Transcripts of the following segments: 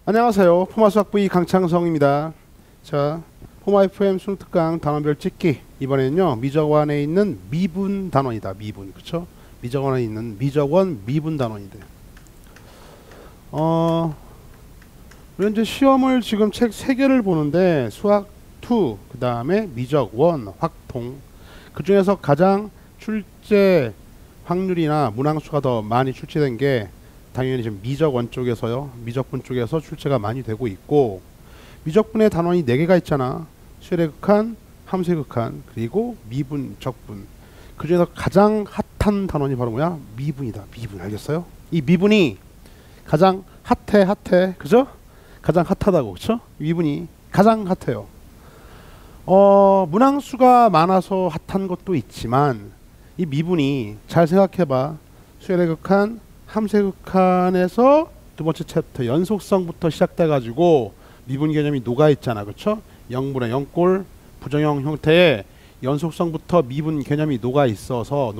안녕하세요. 포마수학부의 강창성입니다. 자, 포마 FM 수능특강 단원별 찍기. 이번에는요, 미적원에 있는 미분 단원이다. 미분, 그쵸? 미적원에 있는 미적원 미분 단원인데. 우리 이제 시험을 지금 책 3개를 보는데, 수학 2, 그 다음에 미적 1, 확통. 그 중에서 가장 출제 확률이나 문항수가 더 많이 출제된 게 당연히 지금 미적원 쪽에서요. 미적분 쪽에서 출제가 많이 되고 있고, 미적분의 단원이 4개가 있잖아. 수열의 극한, 함수의 극한, 그리고 미분, 적분. 그 중에서 가장 핫한 단원이 바로 뭐야? 미분이다. 미분. 알겠어요? 이 미분이 가장 핫해. 그죠? 가장 핫하다고. 그쵸? 미분이 가장 핫해요. 문항수가 많아서 핫한 것도 있지만, 이 미분이 잘 생각해봐. 수열의 극한, 함수의 극한에서 두 번째 챕터 연속성부터 시작돼 가지고 미분 개념이 녹아 있잖아. 그렇죠? 0분의 0꼴 부정형 형태의 연속성부터 미분 개념이 녹아 있어서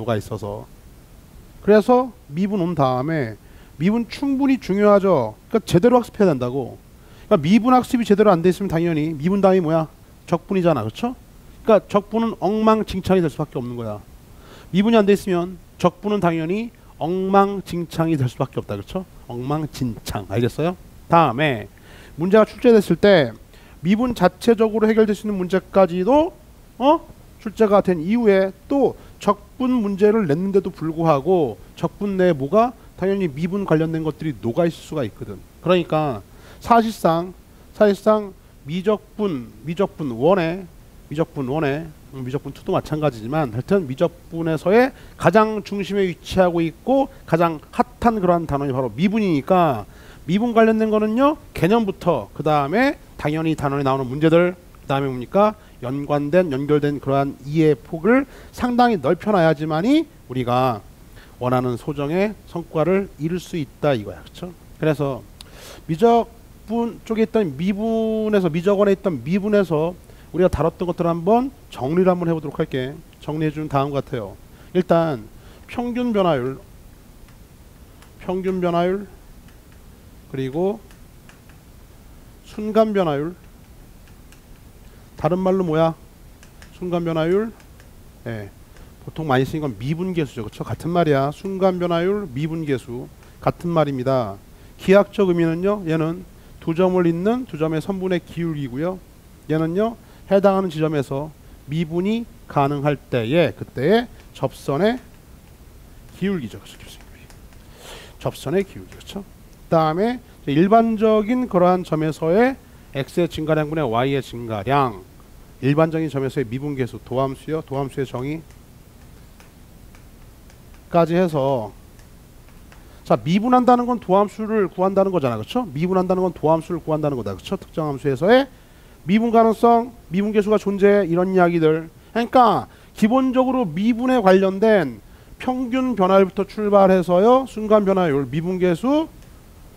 그래서 미분 온 다음에 미분 충분히 중요하죠. 그러니까 제대로 학습해야 된다고. 그러니까 미분 학습이 제대로 안 돼 있으면 당연히 미분 다음이 뭐야? 적분이잖아. 그렇죠? 그러니까 적분은 엉망진창이 될 수밖에 없는 거야. 미분이 안 돼 있으면 적분은 당연히 엉망진창이 될 수밖에 없다. 그렇죠? 엉망진창. 알겠어요? 다음에 문제가 출제됐을 때 미분 자체적으로 해결될 수 있는 문제까지도 출제가 된 이후에 또 적분 문제를 냈는데도 불구하고 적분 내에 뭐가 당연히 미분 관련된 것들이 녹아 있을 수가 있거든. 그러니까 사실상 미적분 1에 미적분 2도 마찬가지지만 하여튼 미적분에서의 가장 중심에 위치하고 있고 가장 핫한 그러한 단원이 바로 미분이니까 미분 관련된 거는요 개념부터 그 다음에 당연히 단원에 나오는 문제들 그 다음에 뭡니까 연결된 그러한 이해 폭을 상당히 넓혀놔야지만이 우리가 원하는 소정의 성과를 이룰 수 있다 이거야. 그렇죠? 그래서 미적분 쪽에 있던 미적원에 있던 미분에서 우리가 다뤘던 것들을 한번 정리를 한번 해보도록 할게. 정리해주는 다음 같아요. 일단 평균 변화율 그리고 순간 변화율. 다른 말로 뭐야? 순간 변화율. 예. 보통 많이 쓰는 건 미분계수죠. 그렇죠? 같은 말이야. 순간 변화율, 미분계수 같은 말입니다. 기하학적 의미는요. 얘는 두 점을 잇는 두 점의 선분의 기울기고요. 얘는요. 해당하는 지점에서 미분이 가능할 때에 그때의 접선의 기울기죠. 접선의 기울기. 그렇죠? 그다음에 일반적인 그러한 점에서의 x의 증가량분의 y의 증가량. 일반적인 점에서의 미분계수 도함수요. 도함수의 정의까지 해서 자, 미분한다는 건 도함수를 구한다는 거잖아. 그렇죠? 미분한다는 건 도함수를 구한다는 거다. 그렇죠? 특정 함수에서의 미분 가능성, 미분계수가 존재해 이런 이야기들. 그러니까 기본적으로 미분에 관련된 평균 변화율부터 출발해서요. 순간 변화율, 미분계수,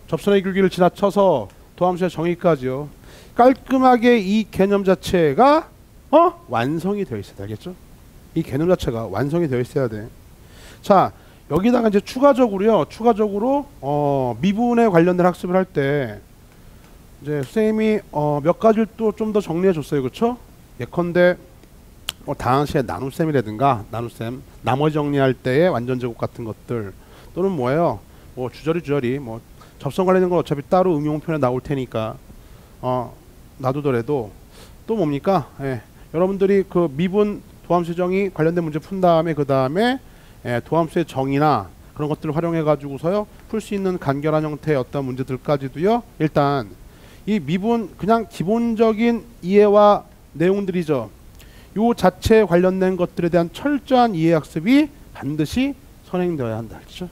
접선의 기울기를 지나쳐서 도함수의 정의까지요. 깔끔하게 이 개념 자체가 완성이 되어 있어야 되겠죠? 이 개념 자체가 완성이 되어 있어야 돼. 자, 여기다가 이제 추가적으로 미분에 관련된 학습을 할 때 이제 선생님이 몇 가지를 또 좀 더 정리해 줬어요. 그렇죠? 예컨대 당시에 나눗셈이라든가 나머지 정리할 때의 완전제곱 같은 것들 또는 뭐예요? 뭐 주저리 접선 관련된 건 어차피 따로 응용편에 나올 테니까 놔두더라도 또 뭡니까? 예. 여러분들이 그 미분 도함수 정의 관련된 문제 푼 다음에 그 다음에 도함수의 정의나 그런 것들을 활용해 가지고서요 풀 수 있는 간결한 형태의 어떤 문제들까지도요 일단 이 미분 그냥 기본적인 이해와 내용들이죠. 요 자체에 관련된 것들에 대한 철저한 이해 학습이 반드시 선행되어야 한다. 그렇죠?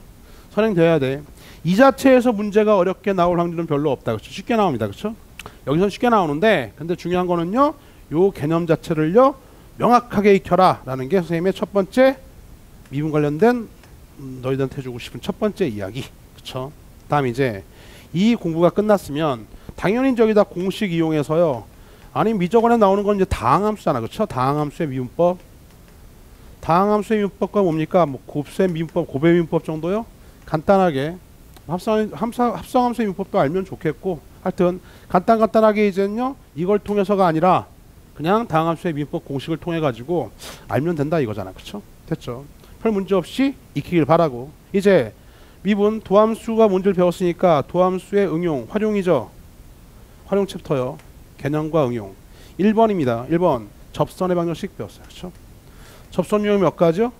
선행되어야 돼. 이 자체에서 문제가 어렵게 나올 확률은 별로 없다. 그렇죠? 쉽게 나옵니다. 그렇죠? 여기선 쉽게 나오는데 근데 중요한 거는요. 요 개념 자체를요. 명확하게 익혀라 라는 게 선생님의 첫 번째 미분 관련된 너희들한테 해주고 싶은 첫 번째 이야기. 그렇죠? 다음 이제 이 공부가 끝났으면 당연히 저기다 공식 이용해서요. 아니 미적원에 나오는 건 이제 다항함수잖아. 그렇죠? 다항함수의 미분법. 다항함수의 미분법과 뭡니까? 뭐 곱셈 미분법, 고배 미분법 정도요. 간단하게 합성함수의 미분법도 알면 좋겠고 하여튼 간단하게 이제는요 이걸 통해서가 아니라 그냥 다항함수의 미분법 공식을 통해 가지고 알면 된다 이거잖아. 그쵸? 됐죠? 별 문제 없이 익히길 바라고. 이제 미분 도함수가 문제를 배웠으니까 도함수의 응용 활용이죠. 활용 챕터요. 개념과 응용. 1번입니다. 1번 접선의 방정식 배웠어요. 그쵸? 접선 유형이 몇 가지요?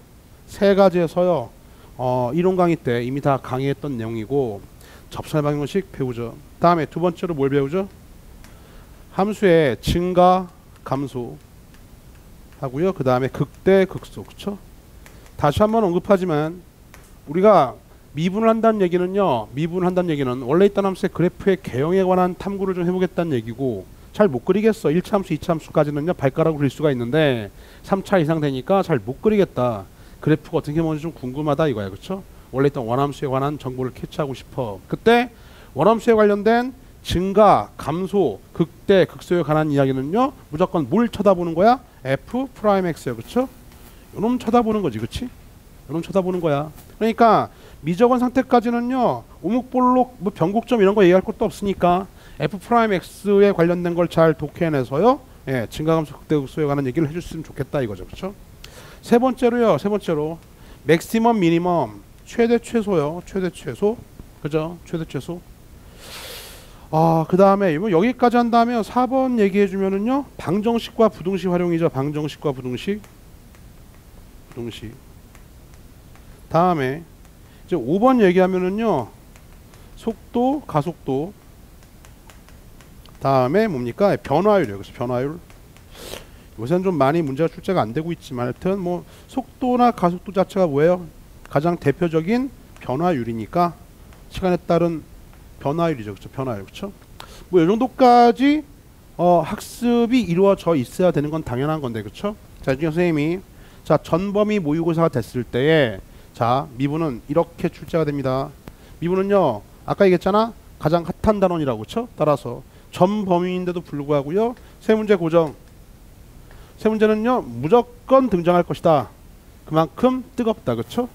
세 가지에서요. 이론 강의 때 이미 다 강의했던 내용이고 접선의 방정식 배우죠. 다음에 두 번째로 뭘 배우죠? 함수의 증가, 감소 하고요. 그 다음에 극대, 극소. 그쵸? 다시 한번 언급하지만 우리가 미분을 한다는 얘기는요. 미분을 한다는 얘기는 원래 있던 함수의 그래프의 개형에 관한 탐구를 좀 해보겠다는 얘기고 잘 못 그리겠어. 1차 함수, 2차 함수까지는요. 발가락으로 그릴 수가 있는데 3차 이상 되니까 잘 못 그리겠다. 그래프가 어떻게 뭔지 좀 궁금하다 이거야. 그쵸? 원래 있던 원함수에 관한 정보를 캐치하고 싶어. 그때 원함수에 관련된 증가, 감소, 극대, 극소에 관한 이야기는요. 무조건 뭘 쳐다보는 거야? f 프라임 x요. 그쵸? 요놈 쳐다보는 거지. 그치? 요놈 쳐다보는 거야. 그러니까 미적원 상태까지는요. 오목볼록 뭐 변곡점 이런 거 얘기할 것도 없으니까 f 프라임 x에 관련된 걸 잘 독해내서요. 예, 증가감소, 극대, 극소에 관한 얘기를 해줬으면 좋겠다 이거죠. 그쵸? 세 번째로요. 세 번째로 맥시멈, 미니멈, 최대, 최소요. 최대, 최소. 그죠? 최대, 최소. 그 다음에 뭐 여기까지 한 다음에 4번 얘기해 주면은요. 방정식과 부등식 활용이죠. 방정식과 부등식. 부등식. 다음에 이제 5번 얘기하면은요. 속도, 가속도. 다음에 뭡니까? 변화율이에요. 그래서 변화율. 요새는 좀 많이 문제가 출제가 안 되고 있지만 하여튼 뭐 속도나 가속도 자체가 뭐예요? 가장 대표적인 변화율이니까 시간에 따른 변화율이죠. 그렇죠? 변화율. 그렇죠? 뭐 이 정도까지 학습이 이루어져 있어야 되는 건 당연한 건데. 그렇죠? 자, 이중에 선생님이 자, 전범위 모의고사가 됐을 때에 자, 미분은 이렇게 출제가 됩니다. 미분은요. 아까 얘기했잖아. 가장 핫한 단원이라고. 그렇죠? 따라서 전범위인데도 불구하고요. 세 문제 고정. 세 문제는요. 무조건 등장할 것이다. 그만큼 뜨겁다. 그렇죠?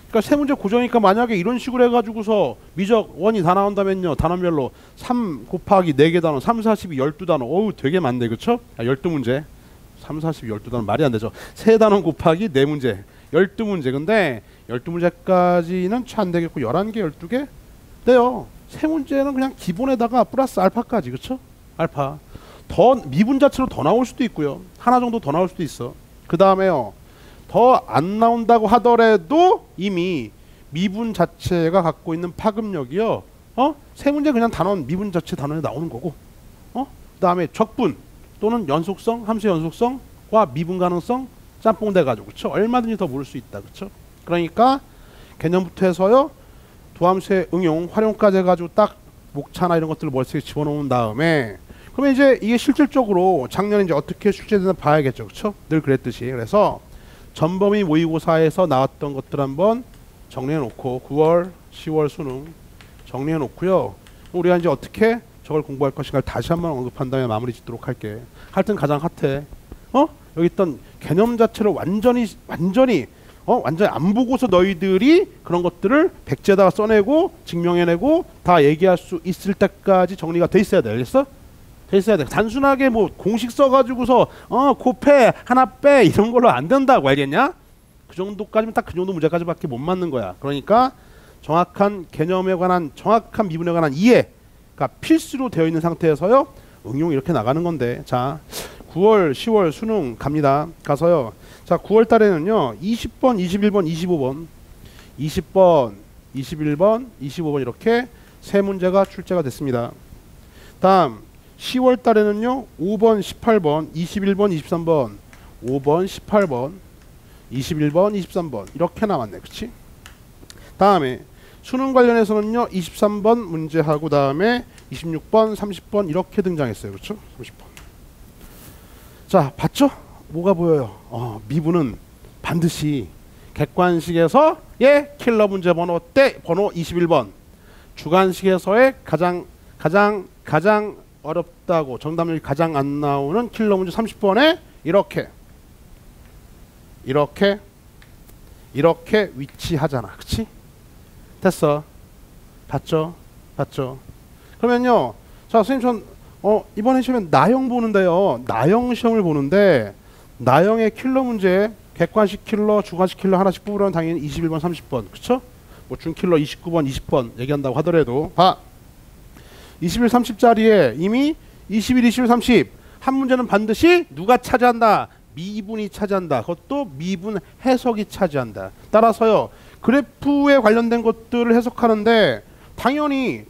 그러니까 세 문제 고정이니까 만약에 이런 식으로 해가지고서 미적 원이 다 나온다면요. 단원별로 3 곱하기 4개 단원 3, 40이 12단원. 어우 되게 많네. 그쵸? 12문제 3, 40이 12단원 말이 안 되죠. 3단원 곱하기 4문제 12문제. 근데 12문제까지는 채 안 되겠고 11개 12개 돼요. 세 문제는 그냥 기본에다가 플러스 알파까지. 그쵸? 알파 더 미분 자체로 더 나올 수도 있고요. 하나 정도 더 나올 수도 있어. 그 다음에요. 더 안 나온다고 하더라도 이미 미분 자체가 갖고 있는 파급력이요. 세 문제 그냥 단원 미분 자체 단원에 나오는 거고. 그다음에 적분 또는 연속성, 함수 연속성과 미분 가능성 짬뽕 돼 가지고 그렇죠? 얼마든지 더 모를 수 있다. 그렇죠? 그러니까 개념부터 해서요. 도함수의 응용, 활용까지 해 가지고 딱 목차나 이런 것들을 머릿속에 집어넣은 다음에 그러면 이제 이게 실질적으로 작년에 이제 어떻게 출제되나 봐야겠죠. 그렇죠? 늘 그랬듯이. 그래서 전범위 모의고사에서 나왔던 것들 한번 정리해 놓고 9월, 10월 수능 정리해 놓고요. 우리가 이제 어떻게 저걸 공부할 것인가를 다시 한번 언급한 다음에 마무리 짓도록 할게. 하여튼 가장 핫해. 여기 있던 개념 자체를 완전히 안 보고서 너희들이 그런 것들을 백지에다가 써내고 증명해내고 다 얘기할 수 있을 때까지 정리가 돼 있어야 돼. 알겠어? 돼 있어야 돼. 단순하게 뭐 공식 써가지고서 곱해 하나 빼 이런 걸로 안 된다고. 알겠냐? 그 정도까지면 딱 그 정도 문제까지밖에 못 맞는 거야. 그러니까 정확한 개념에 관한 정확한 미분에 관한 이해가 필수로 되어 있는 상태에서요 응용이 이렇게 나가는 건데. 자, 9월 10월 수능 갑니다. 가서요. 자, 9월 달에는요 20번 21번 25번 20번 21번 25번 이렇게 세 문제가 출제가 됐습니다. 다음 10월 달에는요 5번 18번 21번 23번 5번 18번 21번 23번 이렇게 나왔네. 그치? 다음에 수능 관련해서는요 23번 문제하고 다음에 26번 30번 이렇게 등장했어요. 그렇죠? 30번. 자, 봤죠? 뭐가 보여요? 미분은 반드시 객관식에서 킬러 문제 번호 번호 21번 주관식에서의 가장 어렵다고 정답률이 가장 안 나오는 킬러 문제 30번에 이렇게 위치하잖아. 그치? 됐어. 봤죠? 그러면요 자, 선생님 전 이번에 시험에 나형 보는데요. 나형 시험을 보는데 나형의 킬러 문제 객관식 킬러, 주관식 킬러 하나씩 뽑으려면 당연히 21번, 30번. 그쵸? 뭐 준킬러 29번, 20번 얘기한다고 하더라도 봐. 21, 30짜리에 이미 21, 21, 30 한 문제는 반드시 누가 차지한다? 미분이 차지한다. 그것도 미분 해석이 차지한다. 따라서요. 그래프에 관련된 것들을 해석하는데 당연히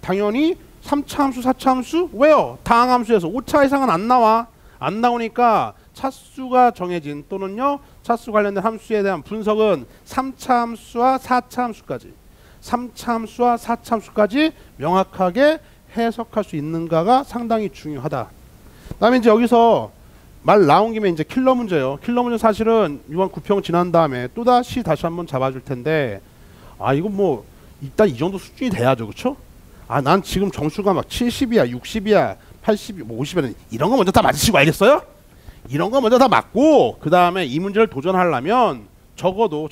3차 함수, 4차 함수 왜요? 다항함수에서 5차 이상은 안 나와. 안 나오니까 차수가 정해진 또는요 차수 관련된 함수에 대한 분석은 3차 함수와 4차 함수까지 3차 함수와 4차 함수까지 명확하게 해석할 수 있는가가 상당히 중요하다. 그다음에 이제 여기서 말 나온 김에 이제 킬러 문제요. 킬러 문제 사실은 이번 9평 지난 다음에 또다시 다시 한번 잡아줄 텐데 이거 뭐 일단 이 정도 수준이 돼야죠. 그렇죠? 난 지금 점수가 막 70이야, 60이야, 80, 뭐 50이야 이런 거 먼저 다 맞으시고 알겠어요? 이런 거 먼저 다 맞고 그 다음에 이 문제를 도전하려면 적어도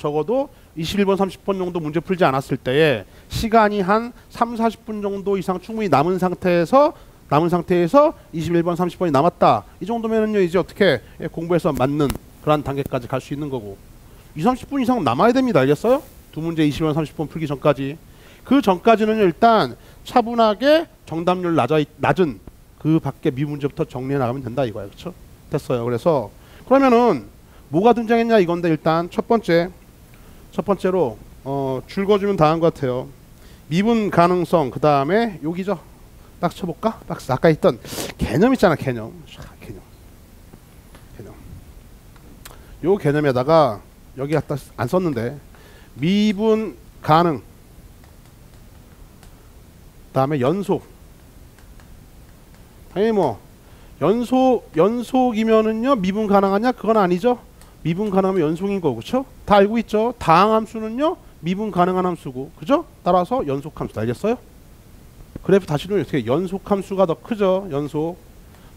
21번, 30번 정도 문제 풀지 않았을 때에 시간이 한 3, 40분 정도 이상 충분히 남은 상태에서 21번, 30번이 남았다. 이 정도면은요 이제 어떻게 공부해서 맞는 그런 단계까지 갈 수 있는 거고 2, 30분 이상 남아야 됩니다. 알겠어요? 두 문제 21번, 30번 풀기 전까지. 그 전까지는 일단 차분하게 정답률 낮은 그 밖에 미문제부터 정리해 나가면 된다 이거야. 그렇죠? 됐어요. 그래서 그러면은 뭐가 등장했냐 이건데 일단 첫 번째로 줄거주면 다음 것 같아요. 미분 가능성 그 다음에 여기죠. 딱 쳐볼까? 딱 아까 있던 개념 있잖아. 개념. 요 개념에다가 여기 갖다 안 썼는데 미분 가능 다음에 연속. 당연히 뭐 연속이면은요 미분 가능하냐? 그건 아니죠. 미분 가능하면 연속인 거고, 그렇죠? 다 알고 있죠. 다항함수는요 미분 가능한 함수고, 그죠? 따라서 연속함수. 알겠어요? 그래프 다시는 어떻게 연속함수가 더 크죠. 연속.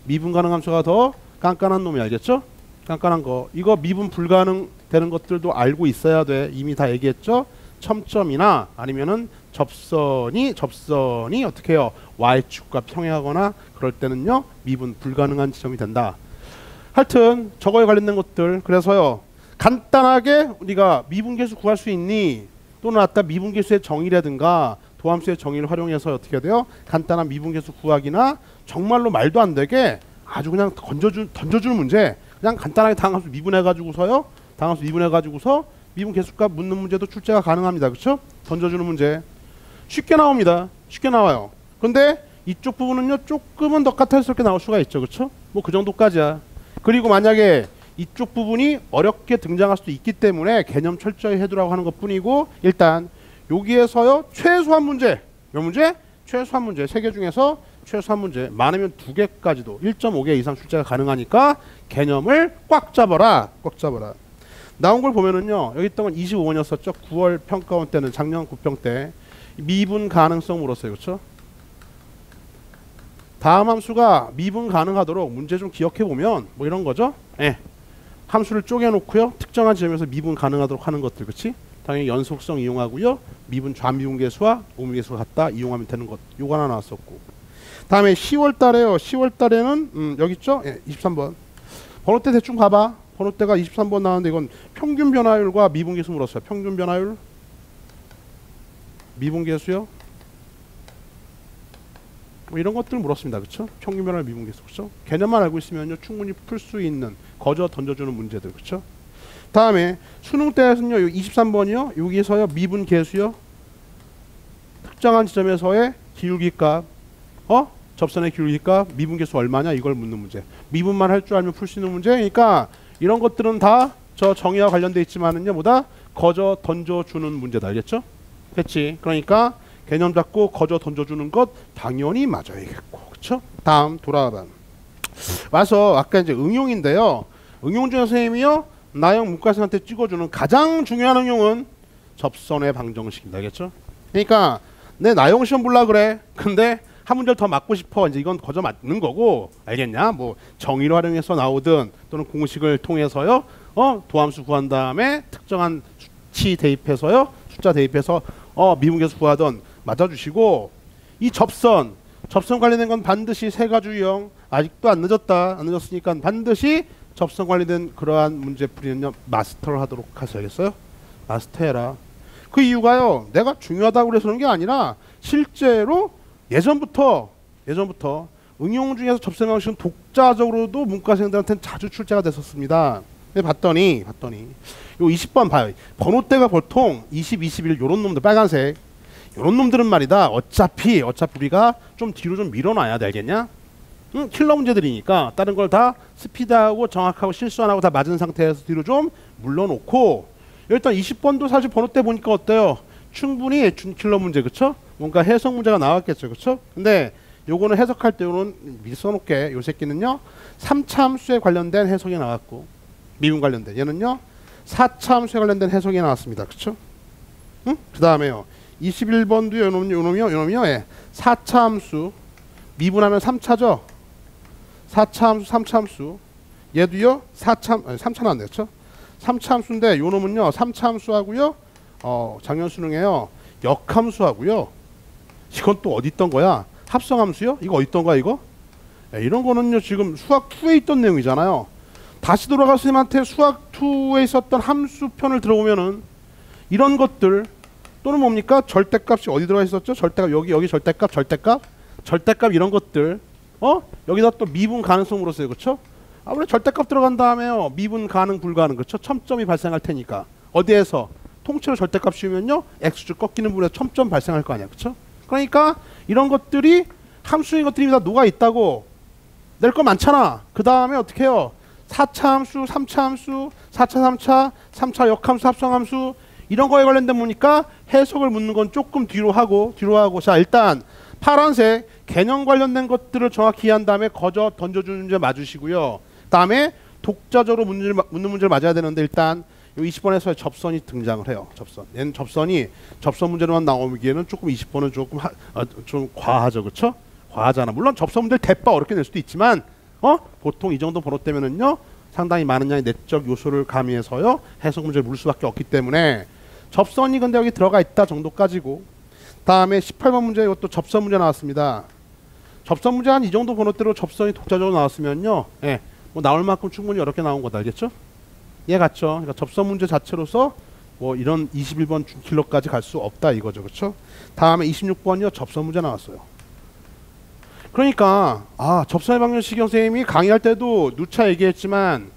미분 가능함수가 더 깐깐한 놈이 알겠죠? 깐깐한 거. 이거 미분 불가능 되는 것들도 알고 있어야 돼. 이미 다 얘기했죠. 첨점이나 아니면은 접선이 어떻게 해요? y축과 평행하거나 그럴 때는요 미분 불가능한 지점이 된다. 하여튼 저거에 관련된 것들. 그래서요 간단하게 우리가 미분계수 구할 수 있니? 또는 아까 미분계수의 정의라든가 도함수의 정의를 활용해서 어떻게 돼요? 간단한 미분계수 구하기나 정말로 말도 안 되게 아주 그냥 던져주는 문제. 그냥 간단하게 다항함수 미분해가지고서요. 다항함수 미분해가지고서 미분계수값 묻는 문제도 출제가 가능합니다. 그렇죠? 던져주는 문제. 쉽게 나옵니다. 쉽게 나와요. 근데 이쪽 부분은요 조금은 더 까탈스럽게 나올 수가 있죠. 그렇죠? 뭐 그 정도까지야. 그리고 만약에 이쪽 부분이 어렵게 등장할 수도 있기 때문에 개념 철저히 해두라고 하는 것뿐이고 일단 여기에서요 최소한 문제. 몇 문제? 최소한 문제. 3개 중에서 최소한 문제. 많으면 2개까지도 1.5개 이상 출제가 가능하니까 개념을 꽉 잡아라. 꽉 잡아라. 나온 걸 보면은요 여기 있던 건 25번이었었죠. 9월 평가원 때는 작년 9평 때 미분 가능성 물었어요. 그렇죠? 다음 함수가 미분 가능하도록 문제 좀 기억해 보면 뭐 이런 거죠. 함수를 쪼개 놓고요 특정한 지점에서 미분 가능하도록 하는 것들. 그렇지? 당연히 연속성 이용하고요 미분 좌미분계수와 우미분계수가 같다 이용하면 되는 것. 요거 하나 나왔었고 다음에 10월 달에요. 10월 달에는 여기 있죠. 23번 번호대 대충 봐봐. 번호대가 23번 나왔는데 이건 평균 변화율과 미분계수 물었어요. 평균 변화율 미분계수요. 뭐 이런 것들 물었습니다. 그렇죠? 평균 변화율 미분계수. 그렇죠? 개념만 알고 있으면요 충분히 풀 수 있는 거저 던져주는 문제들. 그렇죠? 다음에 수능 때에서는요 23번이요 여기서요 미분계수요 특정한 지점에서의 기울기값 접선의 기울기값 미분계수 얼마냐 이걸 묻는 문제. 미분만 할 줄 알면 풀 수 있는 문제. 그러니까 이런 것들은 다 저 정의와 관련돼 있지만은요 뭐다 거저 던져주는 문제다. 알겠죠? 했지. 그러니까 개념 잡고 거저 던져주는 것 당연히 맞아야겠고. 그쵸? 다음 돌아와봐. 와서 아까 이제 응용인데요. 응용 중에 선생님이요 나형 문과생한테 찍어주는 가장 중요한 응용은 접선의 방정식입니다. 알겠죠? 그러니까 내 나형 시험 볼라 그래. 근데 한 문제를 더 맞고 싶어. 이제 이건 거저 맞는 거고. 알겠냐? 뭐 정의를 활용해서 나오든 또는 공식을 통해서요. 도함수 구한 다음에 특정한 수치 대입해서요. 숫자 대입해서 미분계수 구하던 맞아주시고 이 접선 접선 관련된 건 반드시 세 가지 유형. 아직도 안 늦었다. 안 늦었으니까 반드시 접선 관련된 그러한 문제풀이는요 마스터를 하도록 하셔야겠어요. 마스터해라. 그 이유가요, 내가 중요하다고 그래서 그런 게 아니라 실제로 예전부터 응용 중에서 접선 방식은 독자적으로도 문과생들한테는 자주 출제가 됐었습니다. 근데 봤더니 요 20번 봐요. 번호대가 보통 20, 21 요런 놈들, 빨간색 요런 놈들은 말이다, 어차피 우리가 좀 뒤로 좀 밀어놔야 돼. 알겠냐? 킬러 문제들이니까 다른 걸 다 스피드하고 정확하고 실수 안 하고 다 맞은 상태에서 뒤로 좀 물러놓고, 일단 20번도 사실 번호대 보니까 어때요? 충분히 킬러 문제, 그쵸? 뭔가 해석 문제가 나왔겠죠, 그쵸? 근데 요거는 해석할 때 요는 미리 써놓게, 요 새끼는요 3차 함수에 관련된 해석이 나왔고, 미분 관련된 얘는요 4차 함수에 관련된 해석이 나왔습니다. 그쵸? 응? 그 다음에요 21번도 요놈이요 예. 4차 함수 미분하면 3차죠. 4차 함수 3차 함수 얘도요 3차 나왔네. 그쵸? 3차 함수인데 요놈은요 3차 함수하고요 작년 수능에요 역함수하고요, 이건 또 어디 있던 거야? 합성함수요? 이거 어디 있던 거야 이거? 예, 이런 거는요 지금 수학 2에 있던 내용이잖아요. 다시 돌아가 선생님한테 수학 2에 있었던 함수편을 들어보면은 이런 것들, 또는 뭡니까? 절대값이 어디 들어가 있었죠? 절대값, 여기 절대값 이런 것들, 여기다 또 미분 가능성 물었어요. 그렇죠? 아무래도 절대값 들어간 다음에요 미분 가능 불가능, 그렇죠? 첨점이 발생할 테니까 어디에서 통째로 절대값 씌우면요 x축 꺾이는 부분에서 첨점 발생할 거 아니야. 그렇죠? 그러니까 이런 것들이 함수인 것들이 다 녹아 있다고. 낼 거 많잖아. 그 다음에 어떻게 해요? 4차 함수, 3차 함수, 4차 3차 역함수, 합성함수, 이런 거에 관련된 거니까 해석을 묻는 건 조금 뒤로 하고. 자, 일단 파란색 개념 관련된 것들을 정확히 이해한 다음에 거저 던져주는 문제 맞으시고요. 그 다음에 독자적으로 묻는 문제를 맞아야 되는데, 일단 요 20번에서 접선이 등장을 해요. 얘는 접선 문제로만 나오기에는 조금 20번은 좀 과하죠. 그렇죠? 과하잖아. 물론 접선 문제를 대빠 어렵게 낼 수도 있지만 보통 이 정도 번호 때문은요 상당히 많은 양의 내적 요소를 가미해서요 해석 문제를 물 수밖에 없기 때문에 접선이 근데 여기 들어가 있다 정도까지고, 다음에 18번 문제, 이것도 접선 문제 나왔습니다. 접선 문제 한 이 정도 번호대로 접선이 독자적으로 나왔으면요, 예, 뭐 나올 만큼 충분히 어렵게 나온 거다. 알겠죠? 예, 같죠? 그러니까 접선 문제 자체로서 뭐 이런 21번 킬러까지 갈 수 없다 이거죠. 그렇죠? 다음에 26번이요 접선 문제 나왔어요. 그러니까 접선의 방정식 선생님이 강의할 때도 누차 얘기했지만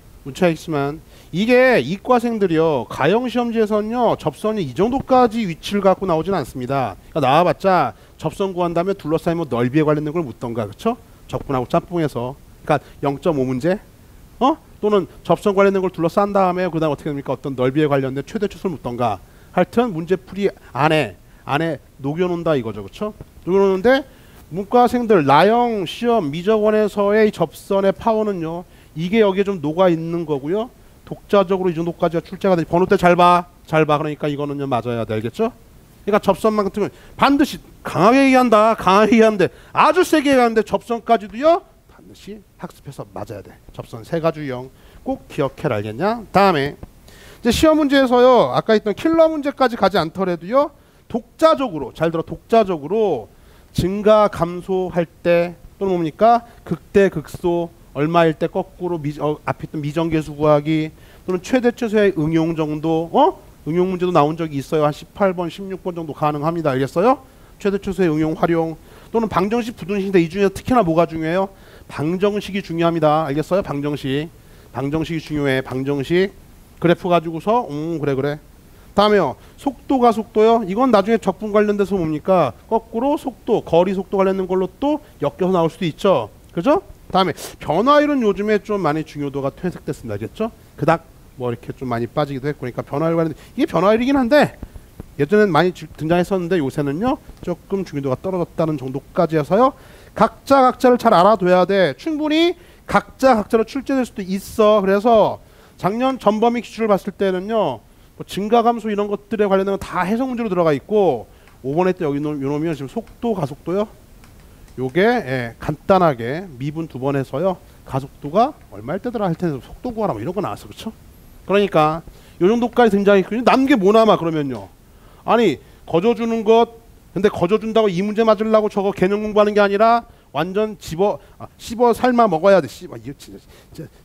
이게 이과생들이요 가형시험지에서는요 접선이 이 정도까지 위치를 갖고 나오진 않습니다. 그러니까 나와봤자 접선 구한 다음에 둘러싸인 뭐 넓이에 관련된 걸 묻던가, 그렇죠? 적분하고 짬뽕해서, 그러니까 0.5문제 또는 접선 관련된 걸 둘러싼 다음에 그 다음 어떻게 됩니까? 어떤 넓이에 관련된 최대 추수를 묻던가, 하여튼 문제풀이 안에 녹여놓는다 이거죠. 그렇죠? 녹여놓는데 문과생들 나형 시험 미적원에서의 접선의 파워는요 이게 여기에 좀 녹아 있는 거고요. 독자적으로 이 정도까지가 출제가 되지. 번호대 잘 봐. 그러니까 이거는요 맞아야 돼. 알겠죠? 그러니까 접선만 같은 건 반드시 강하게 얘기한다. 아주 세게 얘기하는데 접선까지도요 반드시 학습해서 맞아야 돼. 접선 세 가지 유형 꼭 기억해라. 알겠냐? 다음에 이제 시험 문제에서요 아까 했던 킬러 문제까지 가지 않더라도요 독자적으로, 잘 들어, 독자적으로 증가 감소할 때, 또는 뭡니까? 극대 극소 얼마일 때 거꾸로 앞에 있던 미정계수 구하기, 또는 최대 최소의 응용 정도, 응용 문제도 나온 적이 있어요. 한 18번 16번 정도 가능합니다. 알겠어요? 최대 최소의 응용 활용, 또는 방정식 부등식인데 이 중에서 특히나 뭐가 중요해요? 방정식이 중요합니다. 알겠어요? 방정식이 중요해. 방정식 그래프 가지고서 그래. 다음에요 속도 가속도요. 이건 나중에 적분 관련돼서 뭡니까? 거꾸로 속도, 거리 속도 관련된 걸로 또 엮여서 나올 수도 있죠. 그죠? 다음에 변화율은 요즘에 좀 많이 중요도가 퇴색됐습니다. 알겠죠? 그닥 뭐 이렇게 좀 많이 빠지기도 했고, 그러니까 변화율 관련, 이게 변화율이긴 한데 예전엔 많이 등장했었는데 요새는요 조금 중요도가 떨어졌다는 정도까지 해서요 각자를 잘 알아둬야 돼. 충분히 각자로 출제될 수도 있어. 그래서 작년 전범위 기출을 봤을 때는요 뭐 증가감소 이런 것들에 관련된 건 다 해석 문제로 들어가 있고, 5번에 때 여기 요놈이요 지금 속도 가속도요 요게 간단하게 미분 2번 해서요 가속도가 얼마일 때더라 할 텐데 속도 구하라 뭐 이런 거 나왔어. 그쵸? 그러니까 요 정도까지 등장했거든요. 남게 뭐 남아 그러면요, 아니 거저주는 것 근데 거저준다고 이 문제 맞으려고 저거 개념 공부하는 게 아니라 완전 씹어 삶아 먹어야 돼.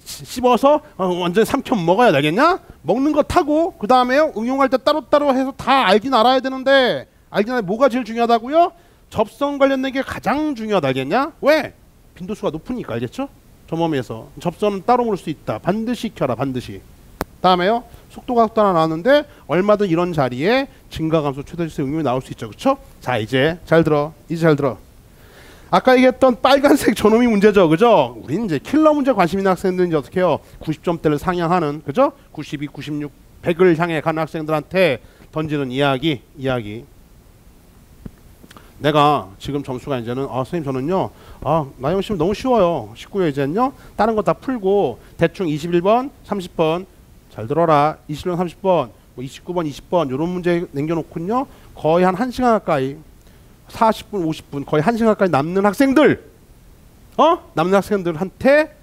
씹어서 완전 삼켜 먹어야 되겠냐? 먹는 거 타고 그 다음에 응용할 때 따로따로 해서 다 알긴 알아야 되는데 알긴 알아야 뭐가 제일 중요하다고요? 접선 관련된 게 가장 중요하다 알겠냐? 왜? 빈도수가 높으니까 알겠죠? 점험에서 접선은 따로 물 수 있다. 반드시 켜라 반드시. 다음에요. 속도가 하나 나왔는데 얼마든 이런 자리에 증가감소 최대값의 응용이 나올 수 있죠. 그쵸? 자 이제 잘 들어. 이제 잘 들어. 아까 얘기했던 빨간색 저놈이 문제죠. 그죠? 우린 이제 킬러 문제 관심 있는 학생들은 이제 어떻게 해요? 90점대를 상향하는 그죠? 92, 96, 100을 향해 가는 학생들한테 던지는 이야기. 내가 지금 점수가 이제는 선생님 저는요 나영 시험 너무 쉬워요. 19요 이제는요 다른 거 다 풀고 대충 21번 30번 잘 들어라 21번 30번 뭐 29번 20번 요런 문제 남겨놓고요 거의 한 1시간 가까이 40분 50분 거의 1시간 가까이 남는 학생들한테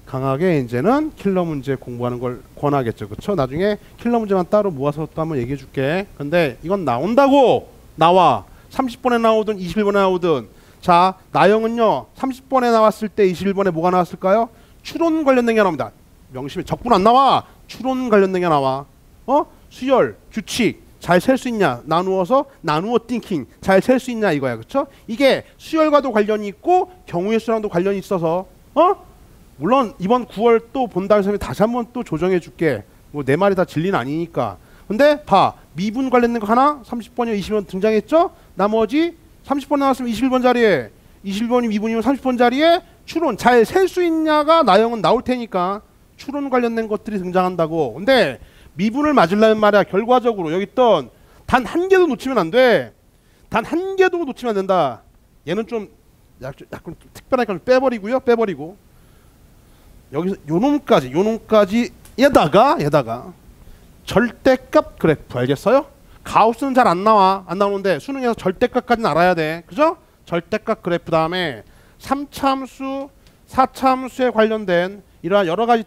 강하게 이제는 킬러 문제 공부하는 걸 권하겠죠. 그쵸? 나중에 킬러 문제만 따로 모아서 또 한번 얘기해 줄게. 근데 이건 나온다고 나와 30번에 나오든 21번에 나오든. 자 나영은요 30번에 나왔을 때 21번에 뭐가 나왔을까요? 추론 관련된 게 나옵니다. 명심해. 적분 안 나와. 추론 관련된 게 나와. 수열 규칙 잘 셀 수 있냐 나누어 띵킹 잘 셀 수 있냐 이거야. 그쵸? 이게 수열과도 관련이 있고 경우의 수랑도 관련이 있어서 물론 이번 9월 또 본다 해서 다시 한번 또 조정해 줄게. 뭐 내 말이 다 진리는 아니니까. 근데 봐 미분 관련된 거 하나 30번이면 20번 등장했죠? 나머지 30번 나왔으면 21번 자리에 21번이 미분이면 30번 자리에 추론 잘 셀 수 있냐가 나영은 나올 테니까 추론 관련된 것들이 등장한다고. 근데 미분을 맞으려면 말이야 결과적으로 여기 있던 단 한 개도 놓치면 안 돼. 단 한 개도 놓치면 안 된다. 얘는 좀 약간 특별하니까 좀 빼버리고 여기서 요놈까지 얘다가 절대값 그래프 알겠어요? 가우스는 잘 안 나오는데 수능에서 절대값까지는 알아야 돼. 그죠? 절대값 그래프 다음에 3차 함수 4차 함수에 관련된 이러한 여러 가지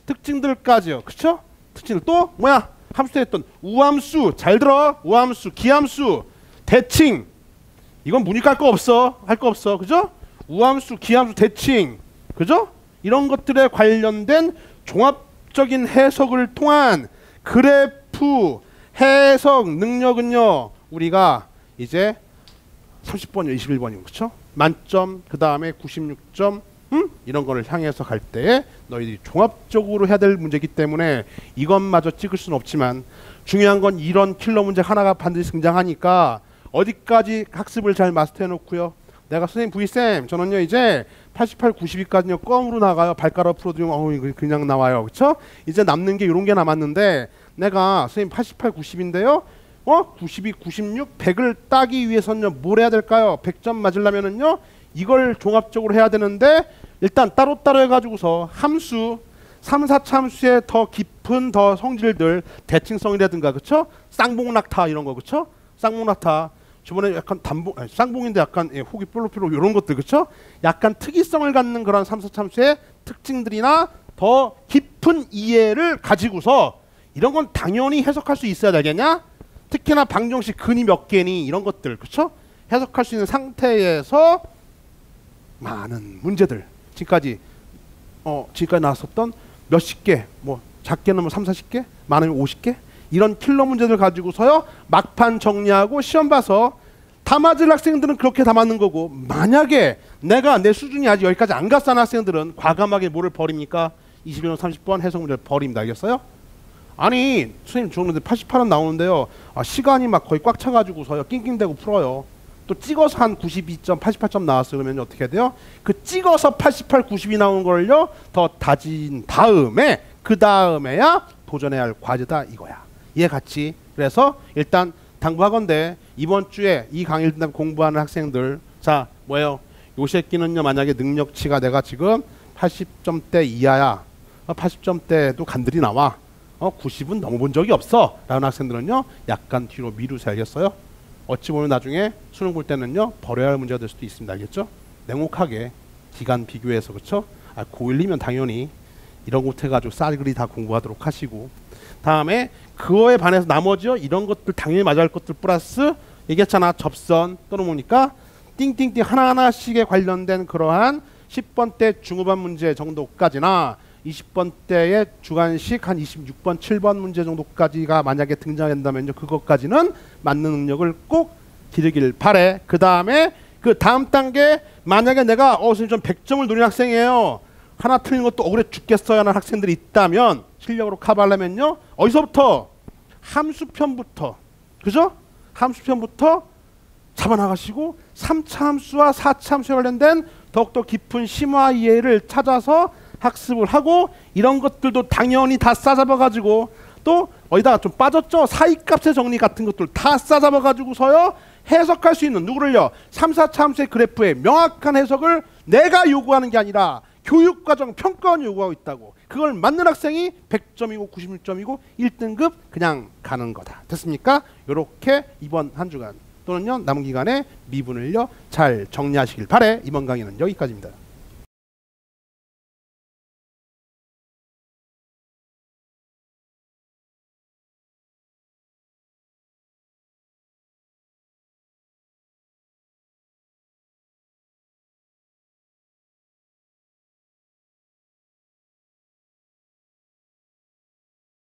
특징들까지요. 그쵸? 특징들 또 뭐야? 함수에 했던 우함수 잘 들어. 우함수, 기함수, 대칭 이건 문이과 할 거 없어. 그죠? 우함수, 기함수, 대칭 그죠? 이런 것들에 관련된 종합적인 해석을 통한 그래프 해석 능력은요 우리가 이제 30번이요 21번이요. 그쵸? 만점 그 다음에 96점 이런 거를 향해서 갈 때 너희들이 종합적으로 해야 될 문제이기 때문에 이것마저 찍을 수는 없지만 중요한 건 이런 킬러 문제 하나가 반드시 등장하니까 어디까지 학습을 잘 마스터해 놓고요. 내가 선생님 V쌤 저는요 이제 88, 92까지요 껌으로 나가요. 발가락 풀어드리면 그냥 나와요. 그쵸? 이제 남는 게 이런 게 남았는데 내가 선생님 88, 90인데요 92, 96, 100을 따기 위해서는요 뭘 해야 될까요? 100점 맞으려면은요 이걸 종합적으로 해야 되는데 일단 따로따로 해가지고서 함수 3, 4차 함수의 더 깊은 더 성질들 대칭성이라든가 그쵸? 쌍봉낙타 이런 거 그쵸? 쌍봉낙타 저번에 약간 쌍봉인데 약간 호기 뾰로뾰로 이런 것들 그쵸? 약간 특이성을 갖는 그런 3, 4차 함수의 특징들이나 더 깊은 이해를 가지고서 이런 건 당연히 해석할 수 있어야 되겠냐? 특히나 방정식 근이 몇 개니 이런 것들 그쵸? 해석할 수 있는 상태에서 많은 문제들 지금까지 나왔었던 몇십 개 뭐 작게는 뭐 3, 40개 많으면 50개 이런 킬러 문제들 가지고서요 막판 정리하고 시험 봐서 다 맞을 학생들은 그렇게 다 맞는 거고 만약에 내가 내 수준이 아직 여기까지 안 갔어 하는 학생들은 과감하게 뭐를 버립니까? 21번 30번 해석 문제를 버립니다. 알겠어요? 아니 선생님 저는 88은 나오는데요 시간이 막 거의 꽉 차가지고서요 낑낑대고 풀어요. 또 찍어서 한 92점 88점 나왔어요. 그러면 어떻게 돼요? 그 찍어서 88, 90이 나온 걸요 더 다진 다음에 그 다음에야 도전해야 할 과제다 이거야. 이해갔지? 그래서 일단 당부하건대 이번 주에 이 강의를 듣다 공부하는 학생들 자 뭐예요? 요 새끼는요 만약에 능력치가 내가 지금 80점대 이하야 80점대도 간들이 나와 90은 넘어본 적이 없어 라는 학생들은요 약간 뒤로 미루세요. 알겠어요? 어찌 보면 나중에 수능 볼 때는요 버려야 할 문제가 될 수도 있습니다. 알겠죠? 냉혹하게 기간 비교해서 그쵸? 고1이면 당연히 이런 곳 해가지고 쌀그리 다 공부하도록 하시고 다음에 그거에 반해서 나머지요 이런 것들 당연히 맞아야 할 것들 플러스 얘기했잖아. 접선 또는 뭡니까 띵띵띵 하나하나씩에 관련된 그러한 10번 때 중후반 문제 정도까지나 20번 때의 주관식 한 26번 7번 문제 정도까지가 만약에 등장한다면요 그것까지는 맞는 능력을 꼭 기르길 바래. 그 다음에 그 다음 단계 만약에 내가 선생님 좀 100점을 노린 학생이에요. 하나 틀린 것도 억울해 죽겠어요 하는 학생들이 있다면 실력으로 커버하려면요 어디서부터? 함수편부터. 그죠? 함수편부터 잡아나가시고 3차 함수와 4차 함수에 관련된 더욱더 깊은 심화 이해를 찾아서 학습을 하고 이런 것들도 당연히 다 싸잡아가지고 또 어디다가 좀 빠졌죠? 사이값의 정리 같은 것들 다 싸잡아가지고서요 해석할 수 있는 누구를요? 3, 4차 함수의 그래프의 명확한 해석을 내가 요구하는 게 아니라 교육과정 평가원이 요구하고 있다고. 그걸 맞는 학생이 100점이고 96점이고 1등급 그냥 가는 거다. 됐습니까? 요렇게 이번 한 주간 또는요 남은 기간에 미분을요 잘 정리하시길 바래. 이번 강의는 여기까지입니다.